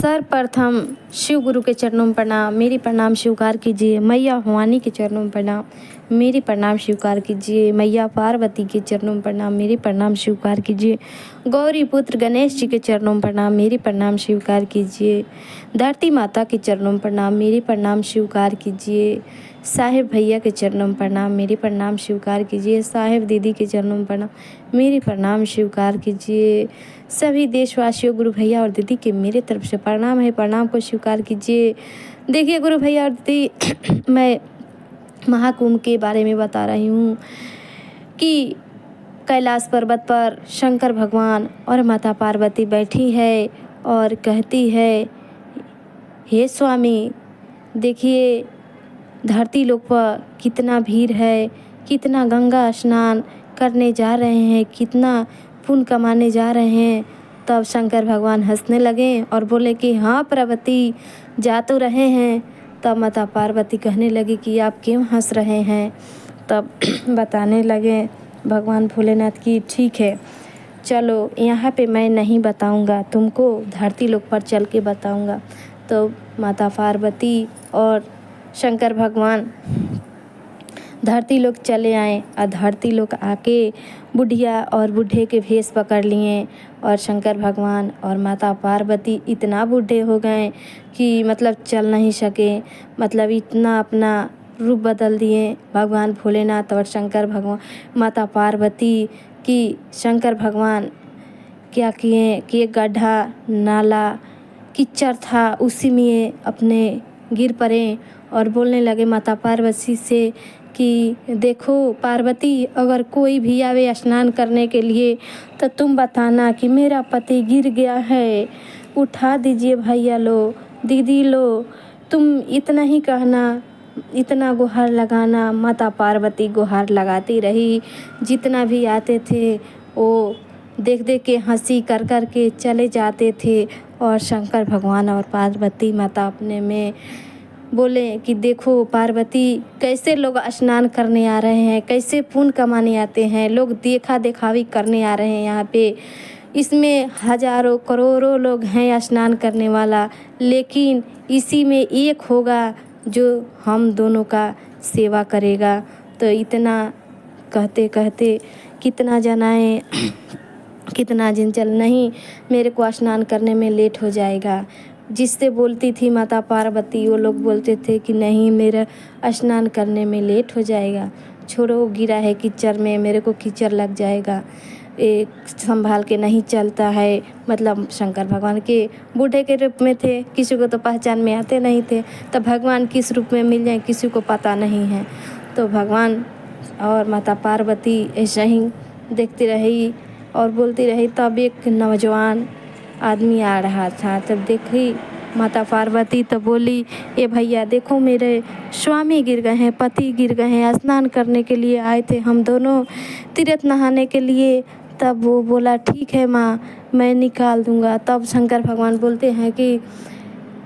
सर्वप्रथम शिव गुरु के चरणों में प्रणाम, मेरी प्रणाम स्वीकार कीजिए। मैया भवानी के चरणों में प्रणाम, मेरी प्रणाम स्वीकार कीजिए। मैया पार्वती के चरणों में प्रणाम, मेरी प्रणाम स्वीकार कीजिए। गौरी पुत्र गणेश जी के चरणों में प्रणाम, मेरी प्रणाम स्वीकार कीजिए। धरती माता के चरणों में प्रणाम, मेरी प्रणाम स्वीकार कीजिए। साहेब भैया के चरणों में प्रणाम, मेरी प्रणाम स्वीकार कीजिए। साहेब दीदी के चरणों में प्रणाम, मेरी प्रणाम स्वीकार कीजिए। सभी देशवासियों, गुरु भैया और दीदी के मेरे तरफ से प्रणाम है, प्रणाम को स्वीकार कीजिए। देखिए गुरु भैया और दीदी, मैं महाकुंभ के बारे में बता रही हूँ कि कैलाश पर्वत पर शंकर भगवान और माता पार्वती बैठी है और कहती है, हे स्वामी देखिए धरती लोक पर कितना भीड़ है, कितना गंगा स्नान करने जा रहे हैं, कितना पुण्य कमाने जा रहे हैं। तब शंकर भगवान हंसने लगे और बोले कि हाँ पार्वती जा तो रहे हैं। तब माता पार्वती कहने लगी कि आप क्यों हंस रहे हैं। तब बताने लगे भगवान भोलेनाथ की ठीक है चलो यहाँ पे मैं नहीं बताऊंगा, तुमको धरती लोक पर चल के बताऊंगा। तो माता पार्वती और शंकर भगवान धरती लोक चले आए और धरती लोक आके बुढ़िया और बूढ़े के भेष पकड़ लिए और शंकर भगवान और माता पार्वती इतना बूढ़े हो गए कि मतलब चल नहीं सके, मतलब इतना अपना रूप बदल दिए भगवान भोलेनाथ और शंकर भगवान। माता पार्वती की शंकर भगवान क्या किए कि एक गड्ढा नाला कीचड़ था उसी में अपने गिर पड़े और बोलने लगे माता पार्वती से कि देखो पार्वती अगर कोई भी आवे स्नान करने के लिए तो तुम बताना कि मेरा पति गिर गया है, उठा दीजिए भैया लो, दीदी लो, तुम इतना ही कहना, इतना गुहार लगाना। माता पार्वती गुहार लगाती रही, जितना भी आते थे वो देख देख के हंसी कर कर के चले जाते थे। और शंकर भगवान और पार्वती माता अपने में बोले कि देखो पार्वती कैसे लोग स्नान करने आ रहे हैं, कैसे पुण्य कमाने आते हैं, लोग देखा दिखावी करने आ रहे हैं यहाँ पे। इसमें हजारों करोड़ों लोग हैं स्नान करने वाला, लेकिन इसी में एक होगा जो हम दोनों का सेवा करेगा। तो इतना कहते कहते कितना जनाए कितना दिन चल नहीं, मेरे को स्नान करने में लेट हो जाएगा। जिससे बोलती थी माता पार्वती वो लोग बोलते थे कि नहीं मेरा स्नान करने में लेट हो जाएगा, छोड़ो गिरा है कीचड़ में, मेरे को कीचड़ लग जाएगा, एक संभाल के नहीं चलता है। मतलब शंकर भगवान के बूढ़े के रूप में थे, किसी को तो पहचान में आते नहीं थे, तो भगवान किस रूप में मिल जाए किसी को पता नहीं है। तो भगवान और माता पार्वती ऐसे ही देखती रही और बोलती रही। तब एक नौजवान आदमी आ रहा था, तब देखी माता पार्वती तो बोली, ए भैया देखो मेरे स्वामी गिर गए हैं, पति गिर गए हैं, स्नान करने के लिए आए थे हम दोनों तीर्थ नहाने के लिए। तब वो बोला ठीक है माँ मैं निकाल दूँगा। तब शंकर भगवान बोलते हैं कि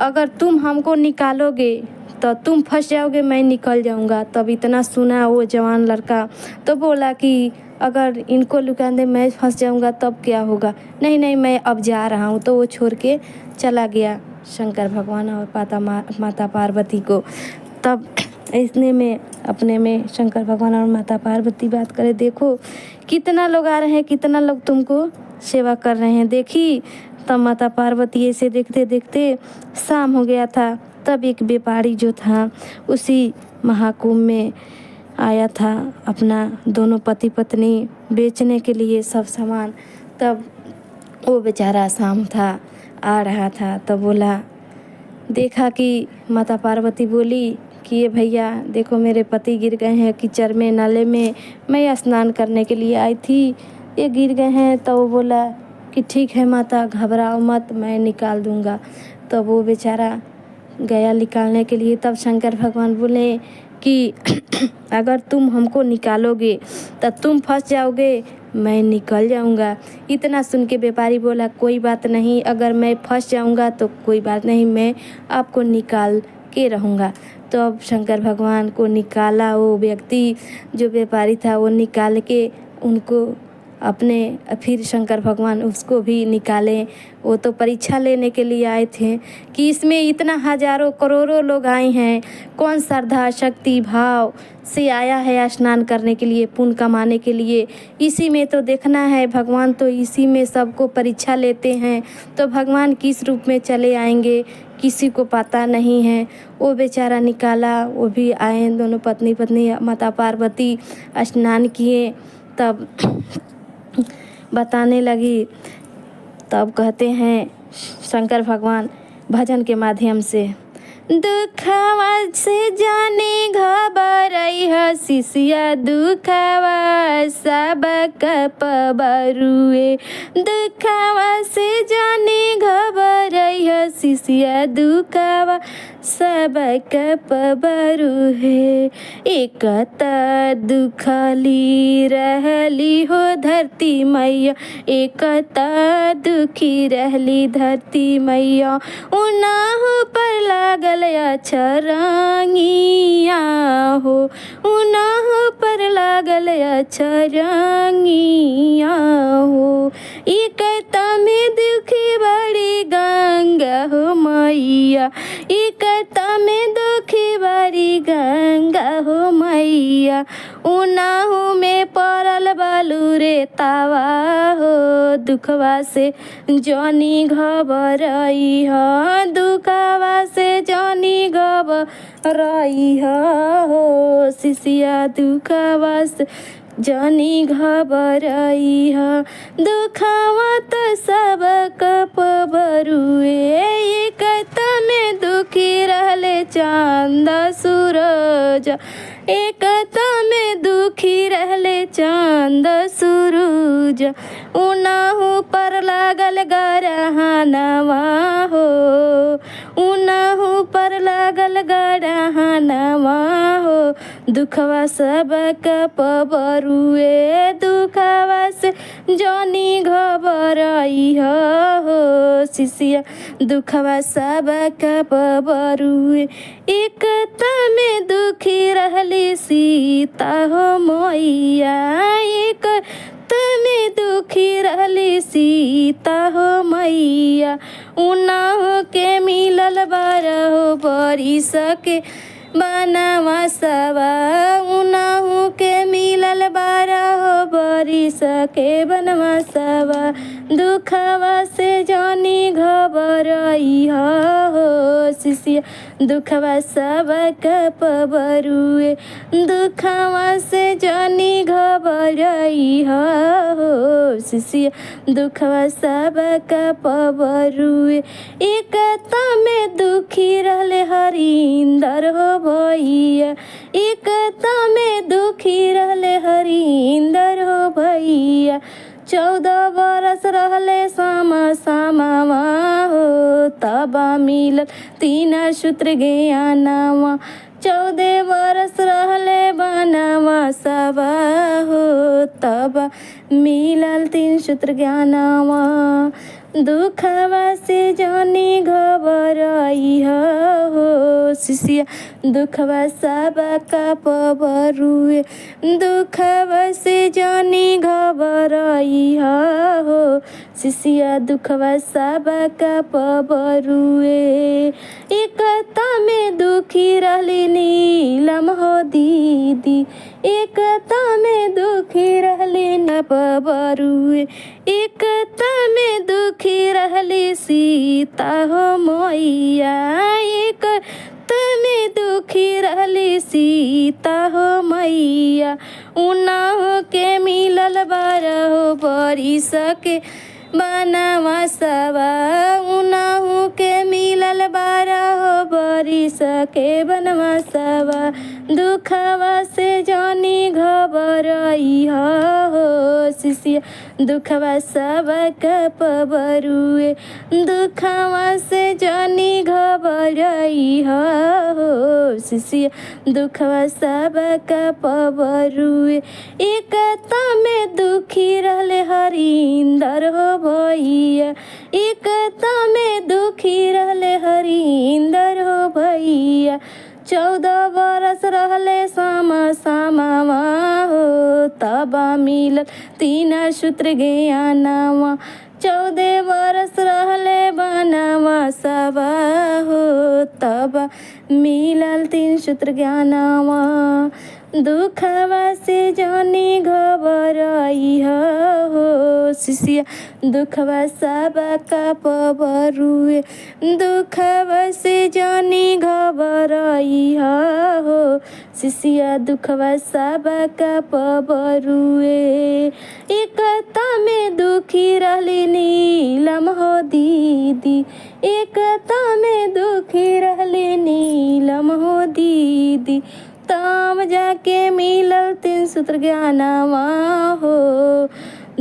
अगर तुम हमको निकालोगे तो तुम फंस जाओगे, मैं निकल जाऊंगा। तब इतना सुना वो जवान लड़का तो बोला कि अगर इनको लुका दे मैं फंस जाऊंगा तब क्या होगा, नहीं नहीं मैं अब जा रहा हूँ। तो वो छोड़ के चला गया शंकर भगवान और माता पार्वती को। तब इसने में अपने में शंकर भगवान और माता पार्वती बात करे, देखो कितना लोग आ रहे हैं, कितना लोग तुमको सेवा कर रहे हैं। देखी तब माता पार्वती ऐसे देखते देखते शाम हो गया था। तब एक व्यापारी जो था उसी महाकुंभ में आया था अपना दोनों पति पत्नी बेचने के लिए सब सामान। तब वो बेचारा शाम था आ रहा था, तब बोला देखा कि माता पार्वती बोली कि ये भैया देखो मेरे पति गिर गए हैं कीचड़ में नाले में, मैं स्नान करने के लिए आई थी, ये गिर गए हैं। तो वो बोला कि ठीक है माता घबराओ मत, मैं निकाल दूंगा। तो वो बेचारा गया निकालने के लिए। तब शंकर भगवान बोले कि अगर तुम हमको निकालोगे तो तुम फंस जाओगे, मैं निकल जाऊंगा। इतना सुन के व्यापारी बोला कोई बात नहीं, अगर मैं फंस जाऊंगा तो कोई बात नहीं, मैं आपको निकाल के रहूँगा। तो अब शंकर भगवान को निकाला, वो व्यक्ति जो व्यापारी था वो निकाल के उनको अपने फिर शंकर भगवान उसको भी निकालें। वो तो परीक्षा लेने के लिए आए थे कि इसमें इतना हजारों करोड़ों लोग आए हैं, कौन श्रद्धा शक्ति भाव से आया है स्नान करने के लिए, पुण्य कमाने के लिए। इसी में तो देखना है, भगवान तो इसी में सबको परीक्षा लेते हैं। तो भगवान किस रूप में चले आएंगे किसी को पता नहीं है। वो बेचारा निकाला, वो भी आए, दोनों पत्नी पत्नी माता पार्वती स्नान किए। तब बताने लगी, तब कहते हैं शंकर भगवान भजन के माध्यम से, दुखवा से जाने घबराई है शिष्या, दुखवा सब कप बरुए। दुखवा से जाने घबराई है शिष्या, दुखवा सब कप बरुए। एक दुखली रहली हो धरती मैया, एक दुखी रहली धरती मैया। उनाहु पर लागल अछरंगिया हो, उनाहु पर लागल अछरंगिया हो। एक में दुखी बड़ी गंगा हो मैया, एक में दुखी बड़ी गंगा हो मैया। उनाहु में पड़ल बालू रे तावा हो, दुखवा से जनी घबराई ह, दुखवा से जनी घबराई हो शिष्या, दुखवा से जनी घबराई ह। दुखवा तो सब कप बरुए, एक में दुखी रहले चांद सूरज, एक में दुखी रहले चांद सूरज। उनाहु पर लागल गरहनवा हो, उनाहु पर लागल गरहनवा हो। दुखवा सब कप बरुए, दुखवा से जनी घबराई हो शिष्या, दुखवा सब कप बरुए। एक में दुखी रहली सीता हो मैया, एक में दुखी रहली सीता हो मैया। उनाहु के मिलल बारहो बरिस के बनवा सवा, उनाहु के मिलल बारहो बरिस के बनवा सवा। दुखवा से जनी घबराई हो शिष्या, दुखवा सब कप बरुए। दुखवा से जनी घबराई हो शिष्या, दुखवा सब कप बरुए। एक में दुखी रहले हरिंदर हो भैया, एक में दुखी रहले हरिंदर हो भैया। 14 बरस रहले सामा सामावा हो, तब मिलल 3 सूत्र ज्ञानवा। 14 बरस रहले बनवा सवा हो, तब मिलल 3 सूत्र ज्ञानवा। दुखवा से जनी घबराई हो शिष्या, दुखवा सब कप बरुए। दुखवा से जनी घबराई हो शिष्या, दुखवा सब कप बरुए। एक में दुखी रहली नीलम हो दीदी, एक में दुखी रहली नप बरुए। एक में दुखी रहली सीता हो मैया, एक में दुखी रहली सीता हो मैया। उनाहु के मिलल बारहो बरिस के बनवा सवा, उनाहु के मिलल बारहो बरिस के बनवा सवा। दुखवा से जनी घबराई हो शिष्या, दुखवा सब कप बरुए। दुखवा से जनी घबराई हो शिष्या, दुखवा सब कप बरुए। एक में दुखी रहले हरिंदर हो भैया, एक में दुखी रहले हरिंदर हो भैया। 14 बरस रहले सामा सामावा हो, तब मिलल मिलल 3 सूत्र ज्ञानवा 14 बरस रहले बनवा सबा हो तब मिलल 3 सूत्र ज्ञानवा दुखवा से जानी घबराई हो शिष्या दुखवा सबा का पबरुए दुखवा से जानी घबराई हो शिष्या दुखवा सबा का पबरुए एकता में दुखी रहली नीलम हो दीदी एकता में दुखी रहली नीलम हो दीदी तब जाके मिलल 3 सूत्र ज्ञानवा हो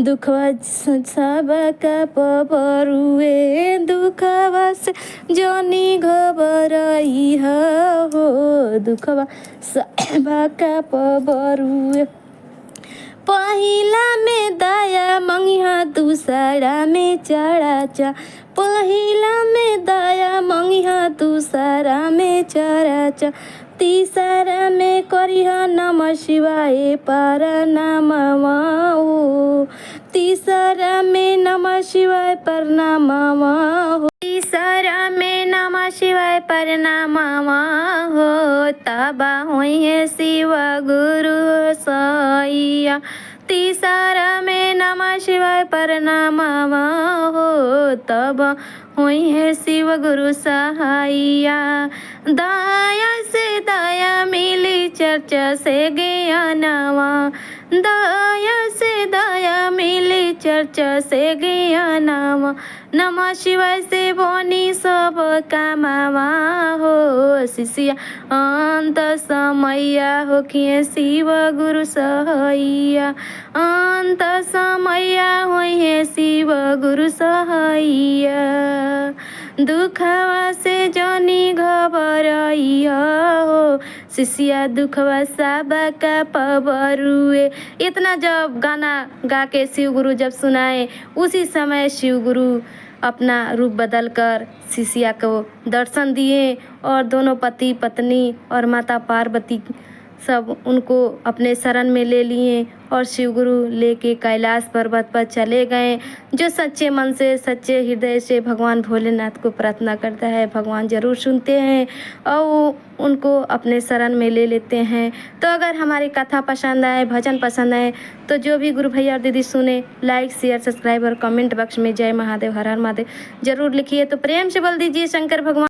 दुखवा सबका पबरुए दुखवा से जानी घबराई हो दुखवा सबका पबरुए पहिला में दया मंगिहा दूसरा में चढ़ाचा पहिला में दया मंगिहा दूसरा में चढ़ाचा तीसरा में करिहा नमः शिवाय प्रणामवा हो तीसरा में नमः शिवाय प्रणामवा हो तीसरा में नमः शिवाय प्रणामवा हो तब होइहे शिव गुरु सैया तीसरा में नमः शिवाय प्रणामवा हो तब होइहे शिव गुरु सहाइया दया से दया मिली चर्चा से ज्ञानवा दया से दया मिली चर्चा से ज्ञानवा नमः शिवाय से बनी सब कामवा हो शिष्या अंत समैया होखिए शिव गुरु सहैया अंत समैया होइहे शिव गुरु सहैया दुखवा से जानी घबराई हो शिष्या दुखवा सबका पबरुए इतना जब गाना गा के शिव गुरु जब सुनाए उसी समय शिव गुरु अपना रूप बदल कर शिष्या को दर्शन दिए और दोनों पति पत्नी और माता पार्वती सब उनको अपने शरण में ले लिए और शिव गुरु लेके कैलाश पर्वत पर चले गए। जो सच्चे मन से सच्चे हृदय से भगवान भोलेनाथ को प्रार्थना करता है भगवान ज़रूर सुनते हैं और उनको अपने शरण में ले लेते हैं। तो अगर हमारी कथा पसंद आए भजन पसंद आए तो जो भी गुरु भैया और दीदी सुने लाइक शेयर सब्सक्राइब और कमेंट बॉक्स में जय महादेव हर हर महादेव ज़रूर लिखिए। तो प्रेम से बोल दीजिए शंकर भगवान